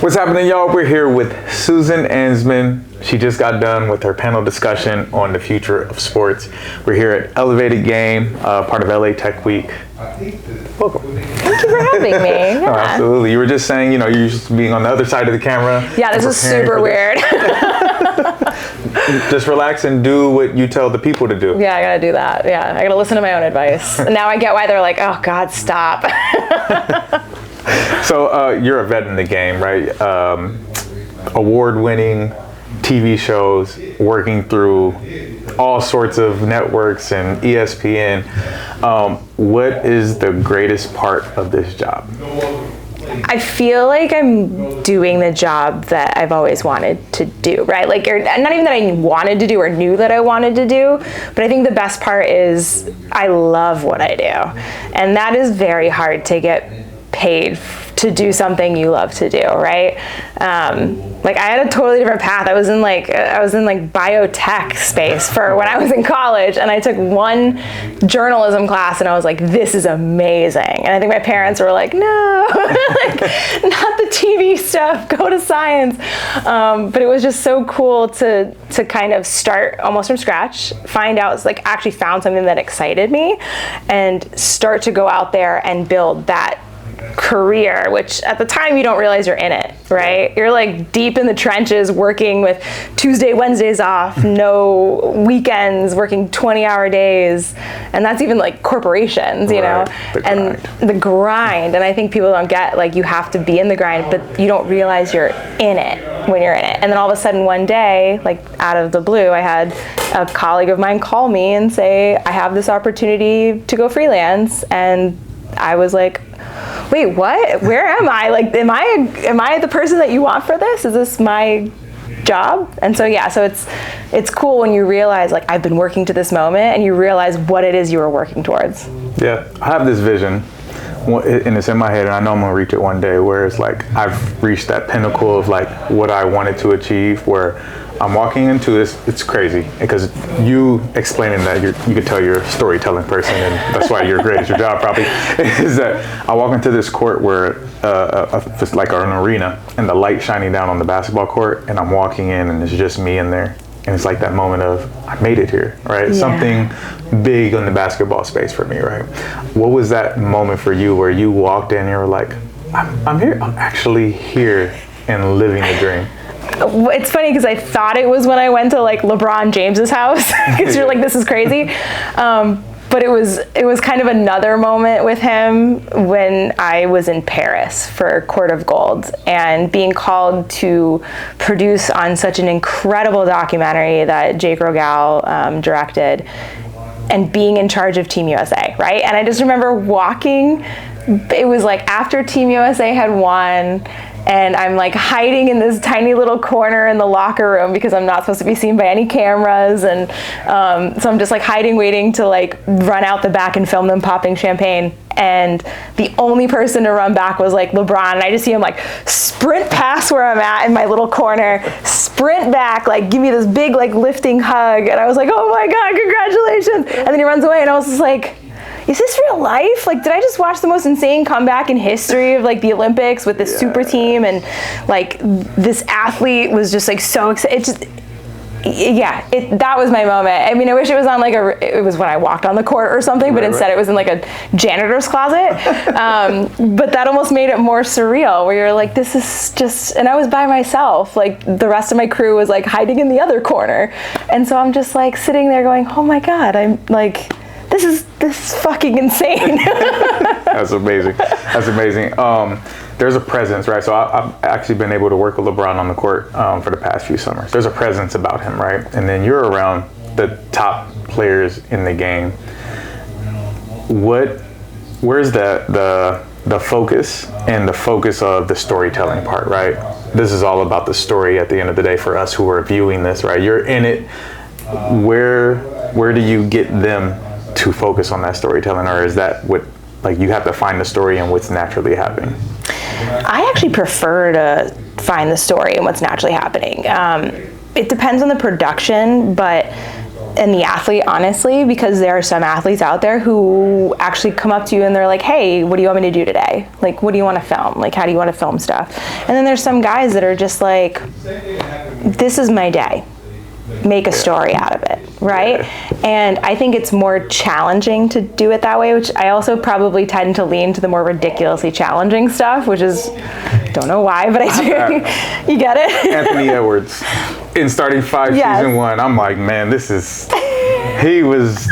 What's happening, y'all? We're here with Susan Ansman. She just got done with her panel discussion on the future of sports. We're here at Elevated Game, part of LA Tech Week. Welcome. Thank you for having me. Yeah. Oh, absolutely. You were just saying, you're used to being on the other side of the camera. Yeah, this is super weird. Just relax and do what you tell the people to do. Yeah, I gotta do that. Yeah, I gotta listen to my own advice. Now I get why they're like, oh God, stop. So you're a vet in the game, right? Award-winning TV shows, working through all sorts of networks and ESPN. What is the greatest part of this job? I feel like I'm doing the job that I've always wanted to do, right? Like, not even that I wanted to do or knew that I wanted to do, but I think the best part is I love what I do. And that is very hard to get paid to do something you love to do, right? Like, I had a totally different path. I was in biotech space for when I was in college, and I took one journalism class and I was like, this is amazing. And I think my parents were like, no, like, not the TV stuff, go to science. But it was just so cool to kind of start almost from scratch, find out, actually found something that excited me, and start to go out there and build that career, which at the time you don't realize you're in it, right? You're like deep in the trenches working with Tuesday, Wednesdays off, no weekends, working 20-hour days. And that's even like corporations, you know, and the grind. And I think people don't get, like, you have to be in the grind, but you don't realize you're in it when you're in it. And then all of a sudden one day, like out of the blue, I had a colleague of mine call me and say, I have this opportunity to go freelance. And I was like, wait, what? Where am I? Like, am I the person that you want for this? Is this my job? And so, yeah, so it's cool when you realize, like, I've been working to this moment, and you realize what it is you were working towards. Yeah, I have this vision, and it's in my head, and I know I'm gonna reach it one day, where it's like I've reached that pinnacle of like what I wanted to achieve, where I'm walking into this. It's crazy because you explaining that you could tell you're a storytelling person, and that's why you're great at your job probably, is that I walk into this court where it's like an arena, and the light shining down on the basketball court, and I'm walking in and it's just me in there. And it's like that moment of, I made it here, right? Yeah. Something big in the basketball space for me, right? What was that moment for you where you walked in and you were like, I'm here, I'm actually here and living the dream? It's funny because I thought it was when I went to like LeBron James's house, because you're like, this is crazy. But it was kind of another moment with him when I was in Paris for Court of Gold, and being called to produce on such an incredible documentary that Jake Rogal directed, and being in charge of Team USA, right? And I just remember walking, it was like after Team USA had won, and I'm like hiding in this tiny little corner in the locker room because I'm not supposed to be seen by any cameras. And so I'm just like hiding, waiting to like run out the back and film them popping champagne. And the only person to run back was like LeBron. And I just see him like sprint past where I'm at in my little corner, sprint back, like give me this big like lifting hug. And I was like, oh my God, congratulations. And then he runs away, and I was just like, is this real life? Like, did I just watch the most insane comeback in history of like the Olympics with this super team, and like this athlete was just like so excited. That was my moment. I mean, I wish it was on like it was when I walked on the court or something, but instead it was in like a janitor's closet. But that almost made it more surreal, where you're like, this is just, and I was by myself. Like, the rest of my crew was like hiding in the other corner. And so I'm just like sitting there going, oh my God, I'm like, this is fucking insane. That's amazing. That's amazing. There's a presence, right? So I've actually been able to work with LeBron on the court for the past few summers. There's a presence about him, right? And then you're around the top players in the game. Where's the focus and the focus of the storytelling part, right? This is all about the story at the end of the day for us who are viewing this, right? You're in it. Where do you get them to focus on that storytelling, or is that what, like, you have to find the story and what's naturally happening? I actually prefer to find the story and what's naturally happening. It depends on the production, but and the athlete, honestly, because there are some athletes out there who actually come up to you and they're like, hey, what do you want me to do today? Like, what do you want to film? Like, how do you want to film stuff? And then there's some guys that are just like, this is my day. Make a story out of it, right? And I think it's more challenging to do it that way, which I also probably tend to lean to the more ridiculously challenging stuff, which is, don't know why, but I do. You get it? Anthony Edwards, in Starting Five, season 1, I'm like, man, he was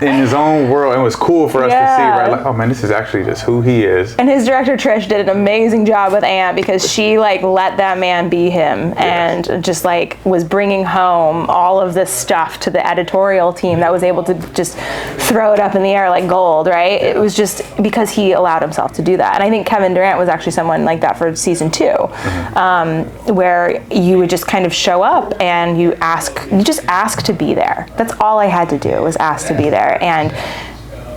in his own world, and it was cool for us to see, right? Like, oh man, this is actually just who he is. And his director Trish did an amazing job with Ant, because she like let that man be him, and just like was bringing home all of this stuff to the editorial team that was able to just throw it up in the air like gold, right? It was just because he allowed himself to do that. And I think Kevin Durant was actually someone like that for season 2, where you would just kind of show up and you just ask to be there. That's all I had to do, was ask to be there. And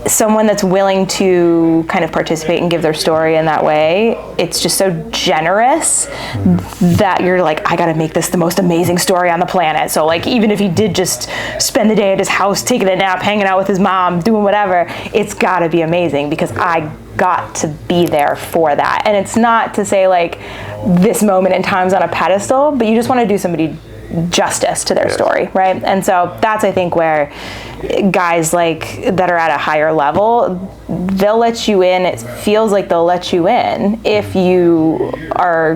someone that's willing to kind of participate and give their story in that way, it's just so generous that you're like, I gotta make this the most amazing story on the planet. So like, even if he did just spend the day at his house, taking a nap, hanging out with his mom, doing whatever, it's gotta be amazing because I got to be there for that. And it's not to say like this moment in time's on a pedestal, but you just want to do somebody justice to their story, right? And so that's, I think, where guys like that are at a higher level, they'll let you in. It feels like they'll let you in if you are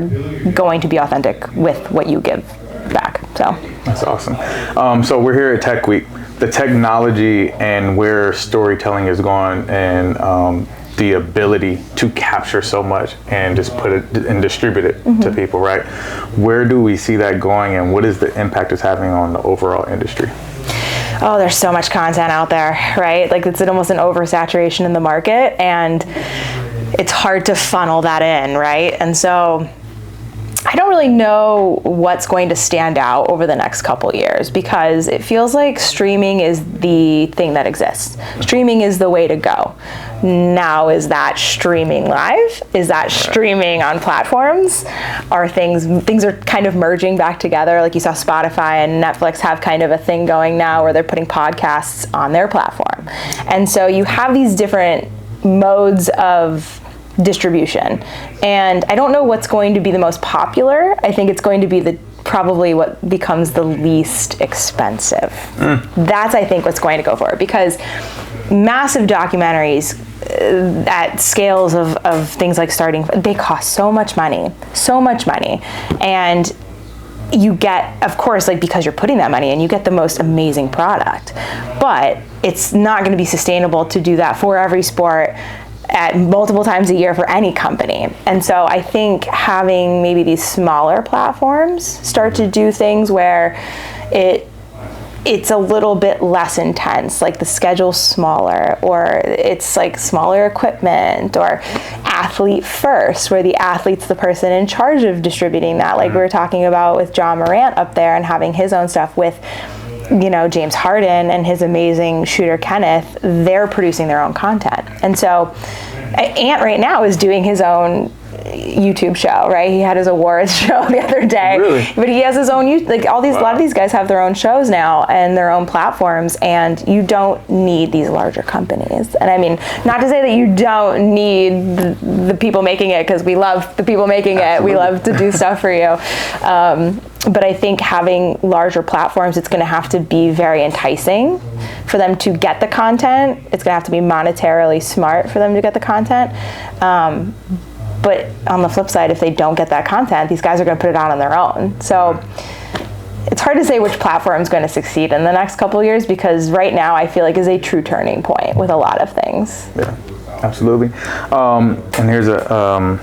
going to be authentic with what you give back. So that's awesome. So we're here at Tech Week. The technology and where storytelling is going, and the ability to capture so much and just put it and distribute it to people, right? Where do we see that going, and what is the impact it's having on the overall industry? Oh, there's so much content out there, right? Like it's almost an oversaturation in the market, and it's hard to funnel that in, right? And so I don't really know what's going to stand out over the next couple years, because it feels like streaming is the thing that exists. Streaming is the way to go. Now, is that streaming live? Is that streaming on platforms? Are things are kind of merging back together? Like you saw Spotify and Netflix have kind of a thing going now where they're putting podcasts on their platform. And so you have these different modes of distribution, and I don't know what's going to be the most popular. I think it's going to be probably what becomes the least expensive. That's, I think, what's going to go for it, because massive documentaries at scales of things like they cost so much money, and you get, of course, like, because you're putting that money in, you get the most amazing product, but it's not going to be sustainable to do that for every sport at multiple times a year for any company. And so I think having maybe these smaller platforms start to do things where it's a little bit less intense, like the schedule's smaller, or it's like smaller equipment, or athlete first, where the athlete's the person in charge of distributing that, like we were talking about with John Morant up there and having his own stuff with, you know, James Harden and his amazing shooter Kenneth. They're producing their own content. And so Ant right now is doing his own YouTube show, right? He had his awards show the other day. Really? But he has his own, like a lot of these guys have their own shows now and their own platforms, and you don't need these larger companies. And I mean, not to say that you don't need the people making it, because we love the people making it. We love to do stuff for you. But I think having larger platforms, it's going to have to be very enticing for them to get the content. It's going to have to be monetarily smart for them to get the content. But on the flip side, if they don't get that content, these guys are going to put it on their own. So it's hard to say which platform is going to succeed in the next couple of years, because right now I feel like is a true turning point with a lot of things. Yeah, absolutely. And here's a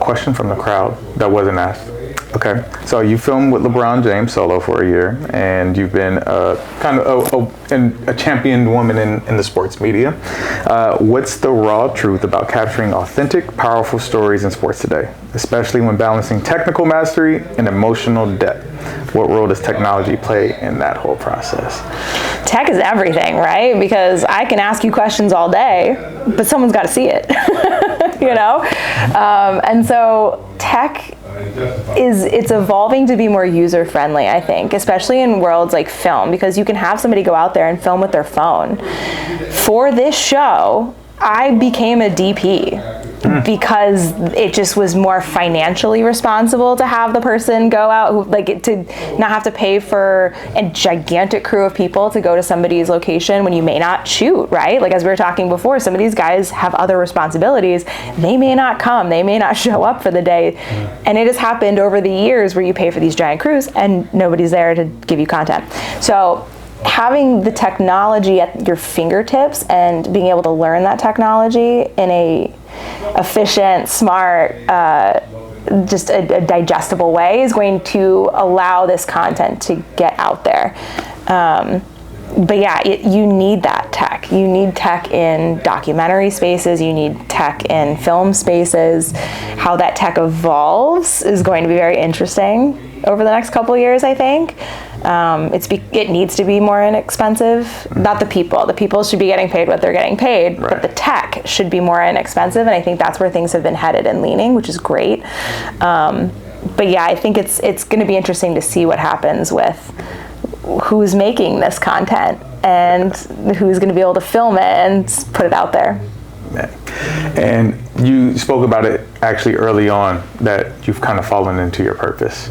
question from the crowd that wasn't asked. Okay, so you filmed with LeBron James solo for a year, and you've been kind of a championed woman in the sports media. What's the raw truth about capturing authentic, powerful stories in sports today, especially when balancing technical mastery and emotional depth? What role does technology play in that whole process? Tech is everything, right? Because I can ask you questions all day, but someone's got to see it. you know? And so tech it's evolving to be more user friendly, I think, especially in worlds like film, because you can have somebody go out there and film with their phone. For this show, I became a DP because it just was more financially responsible to have the person go out, to not have to pay for a gigantic crew of people to go to somebody's location when you may not shoot, right? Like as we were talking before, some of these guys have other responsibilities. They may not come, they may not show up for the day. And it has happened over the years where you pay for these giant crews and nobody's there to give you content. So having the technology at your fingertips and being able to learn that technology in a efficient, smart, just a digestible way is going to allow this content to get out there. But yeah, you need that tech. You need tech in documentary spaces. You need tech in film spaces. How that tech evolves is going to be very interesting over the next couple of years, I think. It needs to be more inexpensive. Not the people. The people should be getting paid what they're getting paid, right. But the tech should be more inexpensive, and I think that's where things have been headed and leaning, which is great. But yeah, I think it's going to be interesting to see what happens with who's making this content and who's going to be able to film it and put it out there. And you spoke about it actually early on, that you've kind of fallen into your purpose.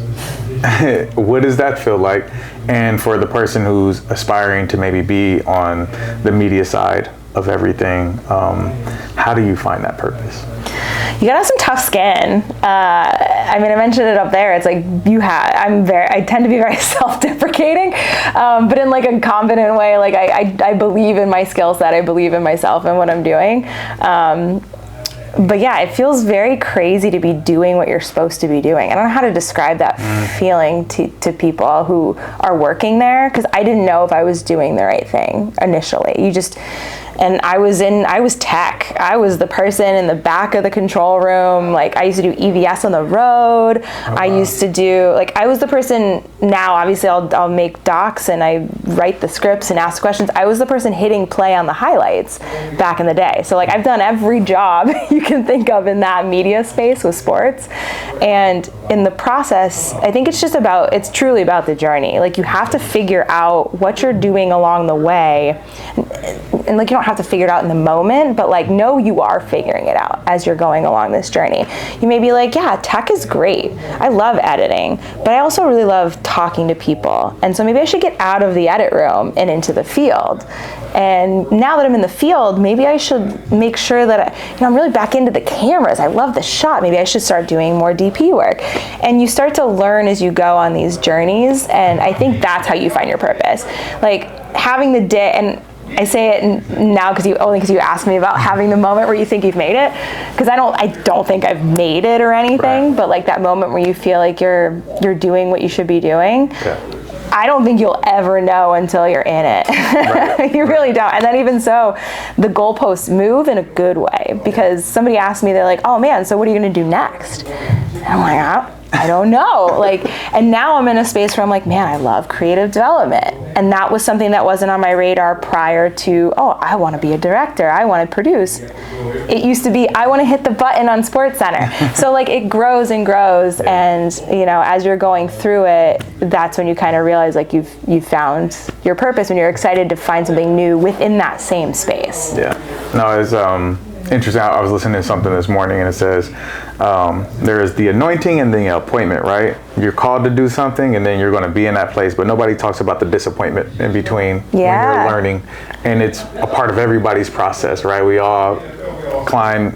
What does that feel like? And for the person who's aspiring to maybe be on the media side of everything, how do you find that purpose? You gotta have some tough skin. I mentioned it up there. It's like I tend to be very self-deprecating, but in like a confident way. Like I believe in my skill set. I believe in myself and what I'm doing. But yeah, it feels very crazy to be doing what you're supposed to be doing. I don't know how to describe that feeling to people who are working there, because I didn't know if I was doing the right thing initially. And I was tech. I was the person in the back of the control room. Like I used to do EVS on the road. Oh, I used to do, I was the person, now obviously I'll make docs and I write the scripts and ask questions. I was the person hitting play on the highlights back in the day. So I've done every job you can think of in that media space with sports. And in the process, I think it's truly about the journey. You have to figure out what you're doing along the way. And you don't have to figure it out in the moment, but know you are figuring it out as you're going along this journey. You may be yeah, tech is great. I love editing, but I also really love talking to people. And so maybe I should get out of the edit room and into the field. And now that I'm in the field, maybe I should make sure that I'm really back into the cameras. I love the shot. Maybe I should start doing more DP work. And you start to learn as you go on these journeys. And I think that's how you find your purpose. Having the day, and I say it now because you asked me about having the moment where you think you've made it, because I don't think I've made it or anything, right. But that moment where you feel like you're doing what you should be doing. Yeah. I don't think you'll ever know until you're in it. Right. You really don't. And then even so, the goalposts move in a good way, because somebody asked me, they're like, oh man, so what are you going to do next? And I'm like, I don't know. And now I'm in a space where I'm like, man, I love creative development. And that was something that wasn't on my radar prior to, I want to be a director. I want to produce. It used to be, I want to hit the button on SportsCenter. So it grows and grows. And, as you're going through it, that's when you kind of realize you've found your purpose, when you're excited to find something new within that same space. Yeah. No, it's interesting. I was listening to something this morning, and it says there is the anointing and the appointment, right? You're called to do something, and then you're going to be in that place, but nobody talks about the disappointment in between when you're learning. And it's a part of everybody's process, right? We all climb,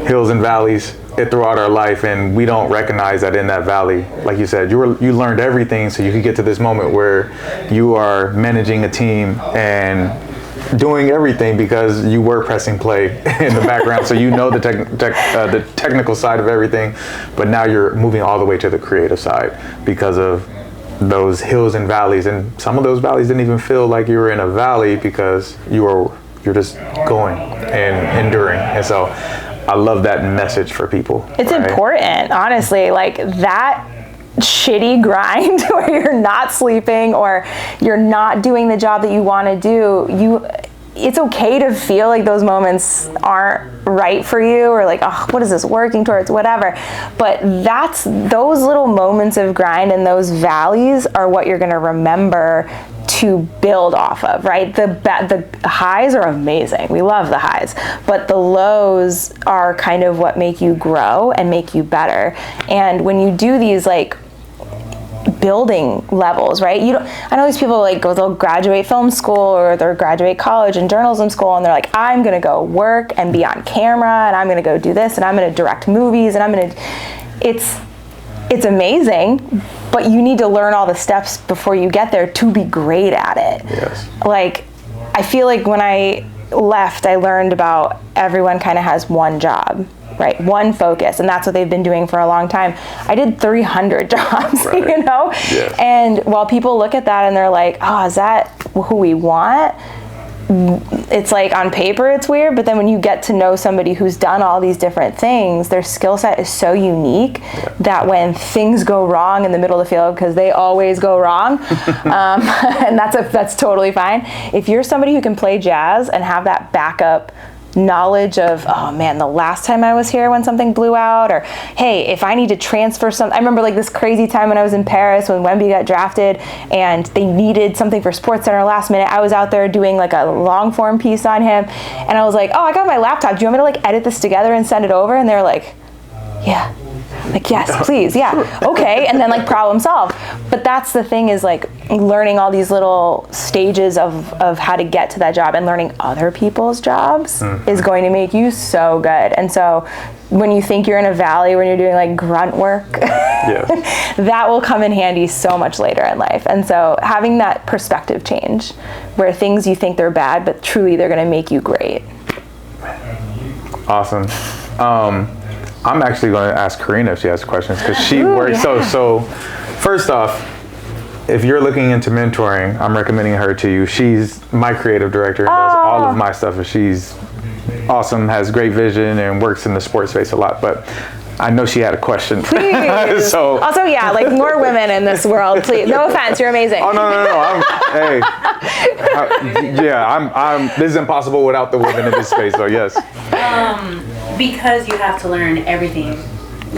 hills and valleys throughout our life, and we don't recognize that in that valley, like you said, you learned everything so you could get to this moment where you are managing a team and doing everything because you were pressing play in the background, so the technical side of everything, but now you're moving all the way to the creative side because of those hills and valleys. And some of those valleys didn't even feel like you were in a valley because you're just going and enduring. And so I love that message for people. It's right? Important, honestly, that shitty grind where you're not sleeping or you're not doing the job that you want to do, it's okay to feel like those moments aren't right for you, or like, oh, what is this working towards, whatever. But those little moments of grind and those valleys are what you're going to remember to build off of, right? The highs are amazing. We love the highs, but the lows are kind of what make you grow and make you better. And when you do these like building levels, right? I know these people like they'll graduate film school or they'll graduate college and journalism school, and they're like, I'm gonna go work and be on camera, and I'm gonna go do this, and I'm gonna direct movies, and it's amazing, but you need to learn all the steps before you get there to be great at it. Yes. Like, I feel like when I left, I learned about everyone kind of has one job, right? One focus, and that's what they've been doing for a long time. I did 300 jobs, right. You know? Yes. And while people look at that and they're like, oh, is that who we want? It's like on paper it's weird, but then when you get to know somebody who's done all these different things, their skill set is so unique that when things go wrong in the middle of the field, because they always go wrong, and that's totally fine. If you're somebody who can play jazz and have that backup knowledge of, oh man, the last time I was here when something blew out, or hey, if I need to transfer something. I remember like this crazy time when I was in Paris when Wemby got drafted and they needed something for SportsCenter last minute. I was out there doing like a long form piece on him, and I was like, oh, I got my laptop. Do you want me to like edit this together and send it over? And they're like, yeah. Like, yes, please, yeah, okay, and then like problem solve. But that's the thing, is like learning all these little stages of how to get to that job, and learning other people's jobs is going to make you so good. And so when you think you're in a valley, when you're doing like grunt work, that will come in handy so much later in life. And so having that perspective change, where things you think they're bad, but truly they're going to make you great. Awesome. I'm actually going to ask Karina if she has questions, because she works. So first off, if you're looking into mentoring, I'm recommending her to you. She's my creative director and does all of my stuff, and she's awesome, has great vision, and works in the sports space a lot. But I know she had a question. Please. So also, yeah, like more women in this world, please. No offense, you're amazing. Oh no. This is impossible without the women in this space. So yes. Because you have to learn everything.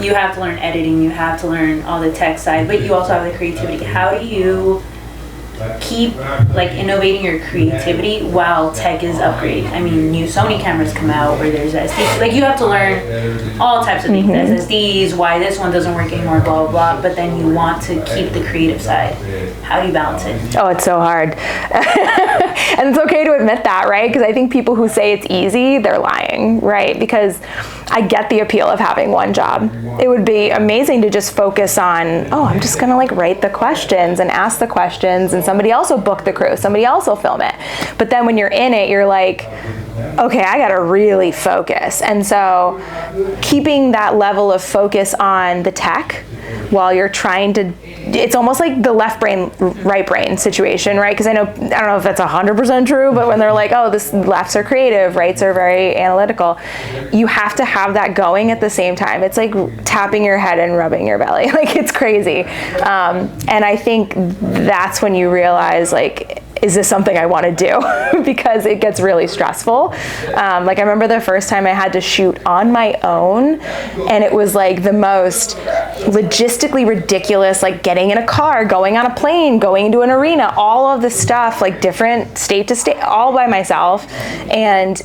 You have to learn editing, you have to learn all the tech side, but you also have the creativity. How do you keep like innovating your creativity while tech is upgrading? I mean, so many cameras come out where there's SDs. Like, you have to learn all types of things, SSDs, why this one doesn't work anymore, blah, blah, blah, but then you want to keep the creative side. How do you balance it? Oh, it's so hard. And it's okay to admit that, right? Because I think people who say it's easy, they're lying, right? Because I get the appeal of having one job. It would be amazing to just focus on, I'm just gonna like write the questions and ask the questions, and somebody else will book the crew, somebody else will film it. But then when you're in it, you're like, okay, I gotta really focus. And so keeping that level of focus on the tech while you're trying to, it's almost like the left brain, right brain situation, right? Because I don't know if that's 100% true, but when they're like, this lefts are creative, rights are very analytical, you have to have that going at the same time. It's like tapping your head and rubbing your belly. Like, it's crazy. And I think that's when you realize, like, is this something I want to do? Because it gets really stressful. Like, I remember the first time I had to shoot on my own, and it was like the most logistically ridiculous, like getting in a car, going on a plane, going into an arena, all of this stuff, like different state to state, all by myself. And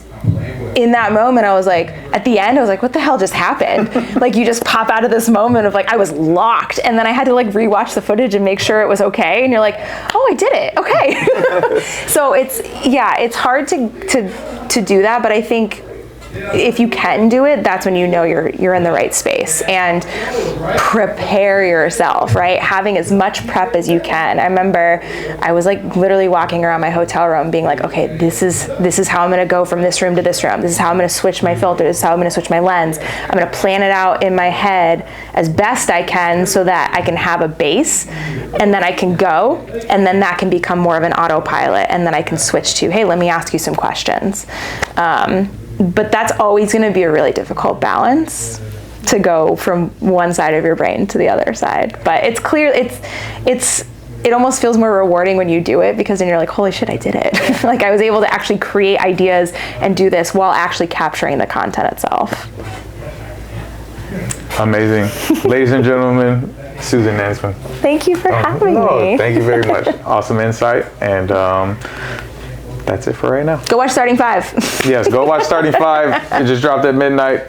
in that moment, I was like, at the end, I was like, what the hell just happened? Like, you just pop out of this moment of like, I was locked. And then I had to like rewatch the footage and make sure it was okay. And you're like, I did it. Okay. So it's hard to do that. But I think if you can do it, that's when you know you're in the right space. And prepare yourself, right? Having as much prep as you can. I remember I was like literally walking around my hotel room being like, okay, this is how I'm gonna go from this room to this room. This is how I'm gonna switch my filter. This is how I'm gonna switch my lens. I'm gonna plan it out in my head as best I can so that I can have a base, and then I can go, and then that can become more of an autopilot, and then I can switch to, hey, let me ask you some questions. But that's always going to be a really difficult balance, to go from one side of your brain to the other side. But it's clear, it's it almost feels more rewarding when you do it, because then you're like, holy shit, I did it. Like I was able to actually create ideas and do this while actually capturing the content itself. Amazing. Ladies and gentlemen, Susan Ansman. Thank you for having me. Thank you very much. Awesome insight. And that's it for right now. Go watch Starting 5. Yes, go watch Starting 5. It just dropped at midnight.